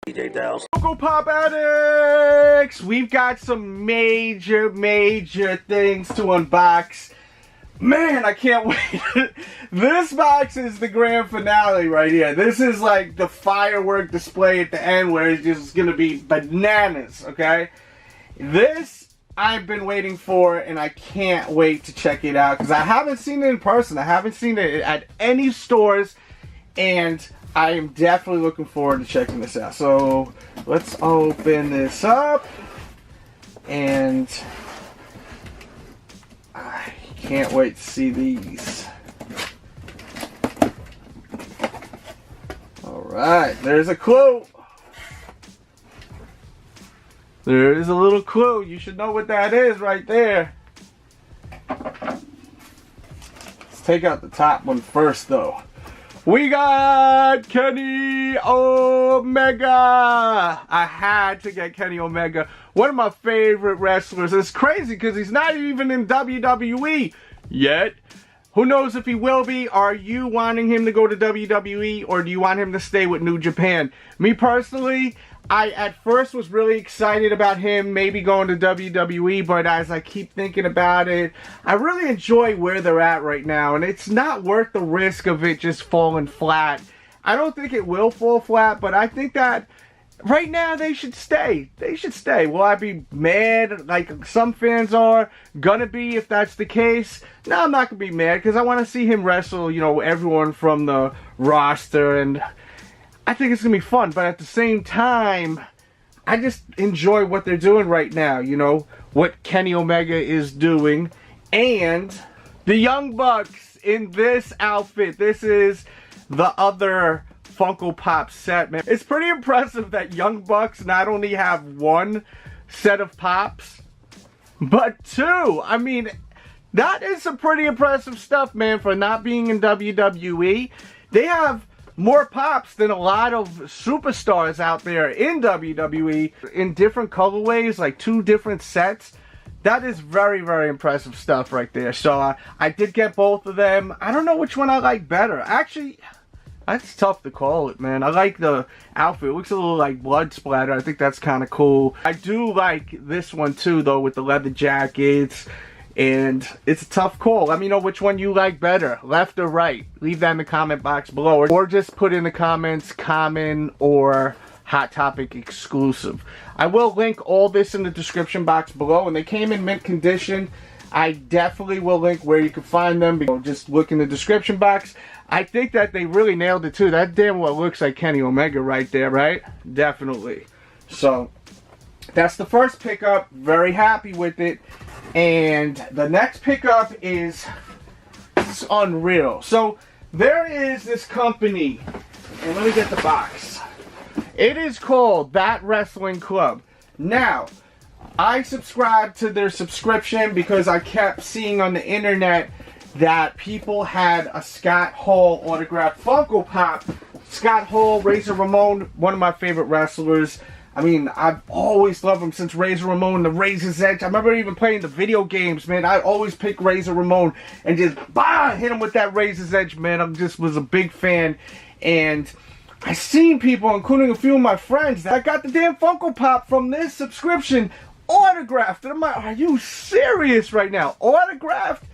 DJ Delz. Funko Pop addicts! We've got some major things to unbox. Man, I can't wait. This box is the grand finale right here. This is like the firework display at the end where it's just gonna be bananas, okay? This I've been waiting for and I can't wait to check it out because I haven't seen it in person. I haven't seen it at any stores and I am definitely looking forward to checking this out. So let's open this up and I can't wait to see these. Alright, there's a clue. There is a little clue. You should know what that is right there. Let's take out the top one first though. We got Kenny Omega. I had to get Kenny Omega. One of my favorite wrestlers. It's crazy because he's not even in WWE yet. Who knows if he will be? Are you wanting him to go to WWE or do you want him to stay with New Japan? Me personally, I at first was really excited about him maybe going to WWE, but as I keep thinking about it, I really enjoy where they're at right now, and it's not worth the risk of it just falling flat. I don't think it will fall flat, but I think that right now they should stay. They should stay. Will I be mad like some fans are gonna be if that's the case? No, I'm not gonna be mad because I want to see him wrestle, you know, everyone from the roster, and I think it's going to be fun, but at the same time, I just enjoy what they're doing right now, you know, what Kenny Omega is doing, and the Young Bucks in this outfit. This is the other Funko Pop set, man. It's pretty impressive that Young Bucks not only have one set of Pops, but two. I mean, that is some pretty impressive stuff, man, for not being in WWE. They have more Pops than a lot of superstars out there in WWE in different colorways, like 2 different sets. That is very impressive stuff right there. So I did get both of them. I don't know which one I like better. Actually, that's tough to call it, man. I like the outfit. It looks a little like blood splatter. I think that's kind of cool. I do like this one too, though, with the leather jackets. And it's a tough call. Let me know which one you like better, left or right. Leave that in the comment box below. Or just put in the comments, common or Hot Topic exclusive. I will link all this in the description box below. And they came in mint condition. I definitely will link where you can find them. Just look in the description box. I think that they really nailed it too. That damn well looks like Kenny Omega right there, right? Definitely. So, that's the first pickup. Very happy with it. And the next pickup is unreal. So there is this company, and let me get the box. It is called That Wrestling Club. Now, I subscribed to their subscription because I kept seeing on the internet that people had a Scott Hall autographed Funko Pop. Scott Hall, Razor Ramon, one of my favorite wrestlers. I mean, I've always loved him since Razor Ramon, the Razor's Edge. I remember even playing the video games, man. I always pick Razor Ramon and just hit him with that Razor's Edge, man. I just was a big fan. And I seen people, including a few of my friends, that got the damn Funko Pop from this subscription autographed. And I'm like, are you serious right now? Autographed?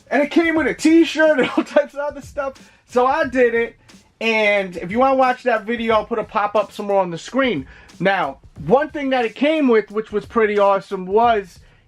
And it came with a t-shirt and all types of other stuff. So I did it. And if you want to watch that video, I'll put a pop-up somewhere on the screen. Now, one thing that it came with, which was pretty awesome,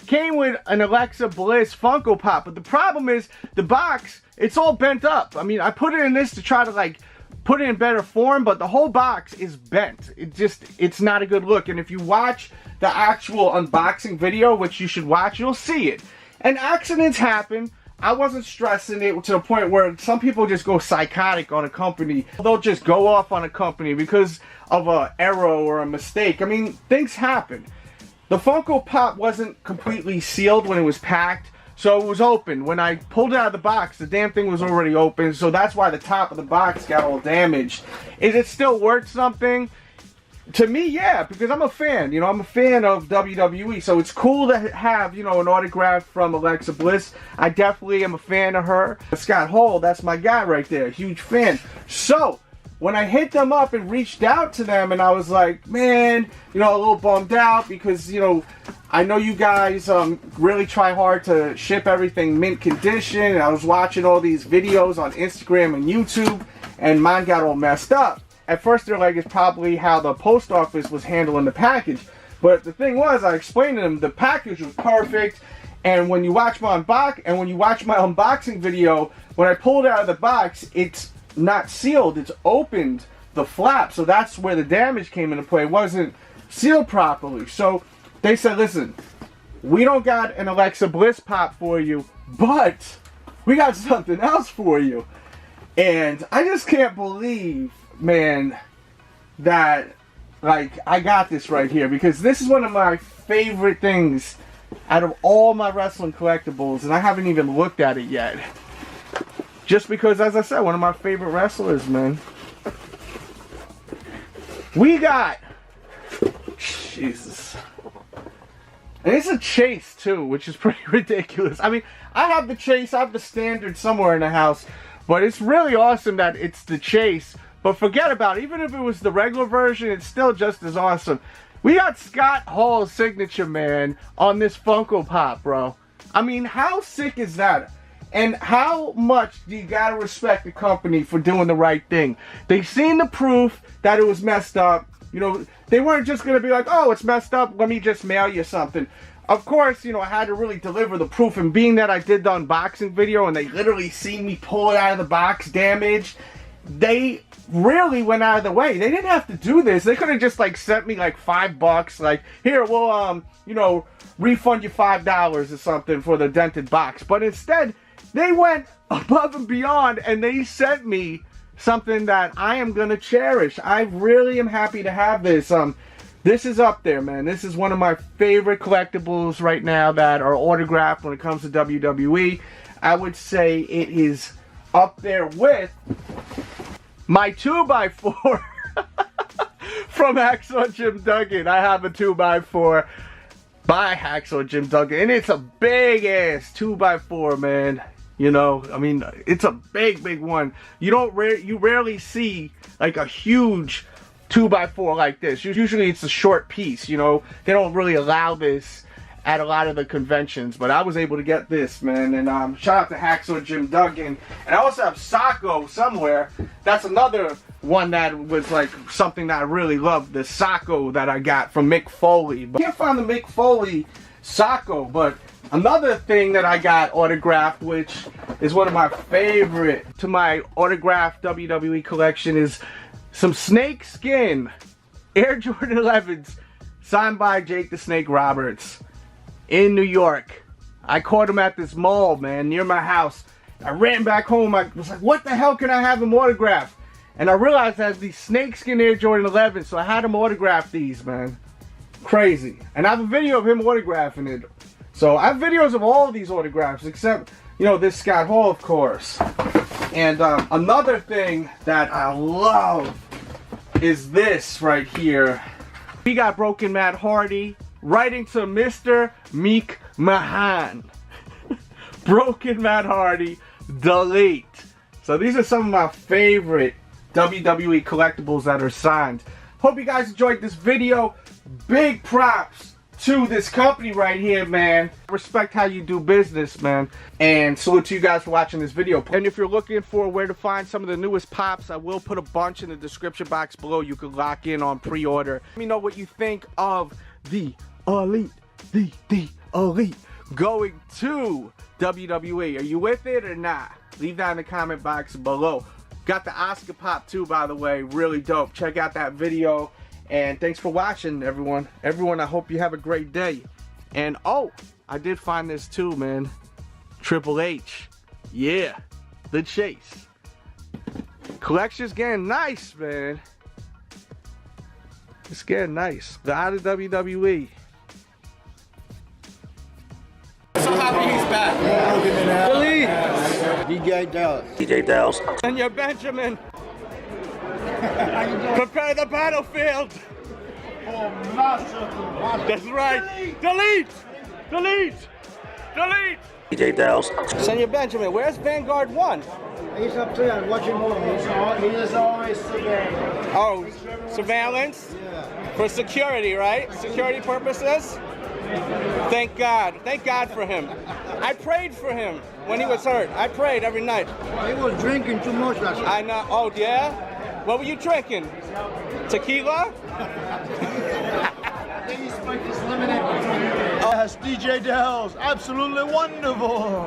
came with an Alexa Bliss Funko Pop. But the problem is, the box, it's all bent up. I mean, I put it in this to try to, like, put it in better form, but the whole box is bent. It's not a good look. And if you watch the actual unboxing video, which you should watch, you'll see it. And accidents happen. I wasn't stressing it to the point where some people just go psychotic on a company. They'll just go off on a company because of an error or a mistake. I mean, things happen. The Funko Pop wasn't completely sealed when it was packed, so it was open. When I pulled it out of the box, the damn thing was already open, so that's why the top of the box got all damaged. Is it still worth something? To me, yeah, because I'm a fan. You know, I'm a fan of WWE, so it's cool to have, you know, an autograph from Alexa Bliss. I definitely am a fan of her. Scott Hall, that's my guy right there. Huge fan. So, when I hit them up and reached out to them, and I was like, man, you know, a little bummed out because, you know, I know you guys really try hard to ship everything mint condition, and I was watching all these videos on Instagram and YouTube, and mine got all messed up. At first, they're like, it's probably how the post office was handling the package. But the thing was, I explained to them, the package was perfect, and when you watch my unboxing video, when I pulled it out of the box, it's not sealed, it's opened the flap, so that's where the damage came into play. It wasn't sealed properly. So they said, listen, we don't got an Alexa Bliss pop for you, but we got something else for you. And I just can't believe, man, that like I got this right here, because this is one of my favorite things out of all my wrestling collectibles, and I haven't even looked at it yet. Just because, as I said, one of my favorite wrestlers, man. We got... Jesus. And it's a chase, too, which is pretty ridiculous. I mean, I have the chase, I have the standard somewhere in the house, but it's really awesome that it's the chase. But forget about it. Even if it was the regular version, it's still just as awesome. We got Scott Hall's signature, man, on this Funko Pop, bro. I mean, how sick is that? And how much do you gotta respect the company for doing the right thing? They seen the proof that it was messed up. You know, they weren't just gonna be like, oh, it's messed up, let me just mail you something. Of course, you know, I had to really deliver the proof, and being that I did the unboxing video and they literally seen me pull it out of the box damaged, they really went out of the way. They didn't have to do this. They could have just like sent me like $5, like, here, we'll you know, refund you $5 or something for the dented box. But instead, they went above and beyond, and they sent me something that I am gonna cherish. I really am happy to have this. This is up there, man. This is one of my favorite collectibles right now that are autographed when it comes to WWE. I would say it is up there with my 2x4 from Hacksaw Jim Duggan. I have a 2x4 by Hacksaw Jim Duggan, and it's a big ass 2x4, man. You know, I mean, it's a big, big one. You rarely see like a huge 2x4 like this. Usually it's a short piece, you know. They don't really allow this at a lot of the conventions, but I was able to get this, man. And shout out to Hacksaw Jim Duggan. And I also have Socko somewhere. That's another one that was like something that I really loved, the Socko that I got from Mick Foley. But I can't find the Mick Foley Socko, but another thing that I got autographed, which is one of my favorite to my autographed WWE collection, is some snake skin Air Jordan 11s signed by Jake the Snake Roberts in New York. I caught him at this mall, man, near my house. I ran back home. I was like, what the hell can I have him autographed? And I realized I had these snakeskin Air Jordan 11s, so I had him autograph these, man. Crazy. And I have a video of him autographing it. So I have videos of all of these autographs, except, you know, this Scott Hall, of course. And another thing that I love is this right here. We got Broken Matt Hardy writing to Mr. Meek Mahan. Broken Matt Hardy, delete. So these are some of my favorite WWE collectibles that are signed. Hope you guys enjoyed this video. Big props to this company right here, man. Respect how you do business, man. And salute to you guys for watching this video. And if you're looking for where to find some of the newest pops, I will put a bunch in the description box below. You can lock in on pre-order. Let me know what you think of the Elite, the Elite going to WWE. Are you with it or not? Leave that in the comment box below. Got the Oscar pop too, by the way. Really dope. Check out that video. And thanks for watching, everyone. I hope you have a great day. And oh, I did find this too, man. Triple H. Yeah, the chase. Collection's getting nice, man. It's getting nice. The out of WWE. So happy he's back. Delete. DJ Delz. DJ Delz. And your Benjamin. Prepare the battlefield. That's right. Delete. Delete. Delete! DJ Delz. Senor Benjamin, where's Vanguard 1? He's up there watching home. He is always surveilling. Oh, surveillance? For security, right? Security purposes? Thank God. Thank God for him. I prayed for him when he was hurt. I prayed every night. He was drinking too much last night. I know. Oh, yeah? What were you drinking? Tequila? Yes, DJ Delz, absolutely wonderful.